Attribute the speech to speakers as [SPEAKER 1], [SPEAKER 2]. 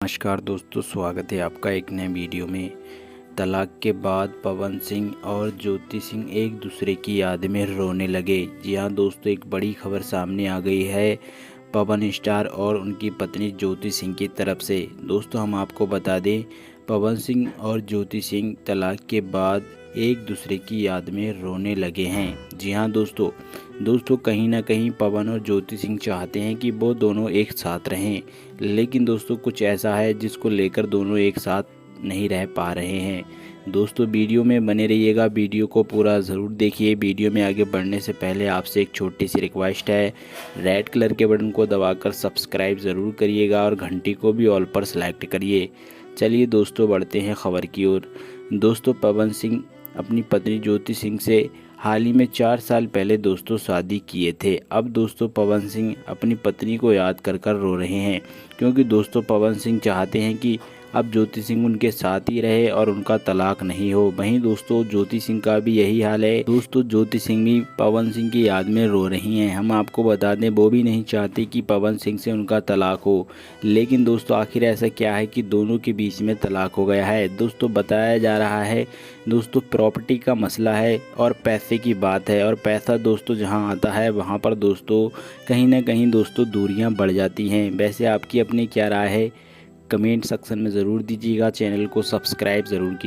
[SPEAKER 1] नमस्कार दोस्तों, स्वागत है आपका एक नए वीडियो में। तलाक के बाद पवन सिंह और ज्योति सिंह एक दूसरे की याद में रोने लगे। जी हाँ दोस्तों, एक बड़ी खबर सामने आ गई है पवन स्टार और उनकी पत्नी ज्योति सिंह की तरफ से। दोस्तों हम आपको बता दें, पवन सिंह और ज्योति सिंह तलाक के बाद एक दूसरे की याद में रोने लगे हैं। जी हाँ दोस्तों कहीं ना कहीं पवन और ज्योति सिंह चाहते हैं कि वो दोनों एक साथ रहें, लेकिन दोस्तों कुछ ऐसा है जिसको लेकर दोनों एक साथ नहीं रह पा रहे हैं। दोस्तों वीडियो में बने रहिएगा, वीडियो को पूरा ज़रूर देखिए। वीडियो में आगे बढ़ने से पहले आपसे एक छोटी सी रिक्वेस्ट है, रेड कलर के बटन को दबाकर सब्सक्राइब ज़रूर करिएगा और घंटी को भी ऑल पर सेलेक्ट करिए। चलिए दोस्तों बढ़ते हैं खबर की ओर। दोस्तों पवन सिंह अपनी पत्नी ज्योति सिंह से हाल ही में 4 साल पहले दोस्तों शादी किए थे। अब दोस्तों पवन सिंह अपनी पत्नी को याद कर कर रो रहे हैं, क्योंकि दोस्तों पवन सिंह चाहते हैं कि अब ज्योति सिंह उनके साथ ही रहे और उनका तलाक नहीं हो। वहीं दोस्तों ज्योति सिंह का भी यही हाल है। दोस्तों ज्योति सिंह भी पवन सिंह की याद में रो रही हैं। हम आपको बता दें, वो भी नहीं चाहती कि पवन सिंह से उनका तलाक हो, लेकिन दोस्तों आखिर ऐसा क्या है कि दोनों के बीच में तलाक हो गया है। दोस्तों बताया जा रहा है दोस्तों प्रॉपर्टी का मसला है और पैसे की बात है, और पैसा दोस्तों जहां आता है वहां पर दोस्तों कहीं ना कहीं दोस्तों दूरियां बढ़ जाती हैं। वैसे आपकी अपनी क्या राय है, कमेंट सेक्शन में ज़रूर दीजिएगा। चैनल को सब्सक्राइब ज़रूर कीजिए।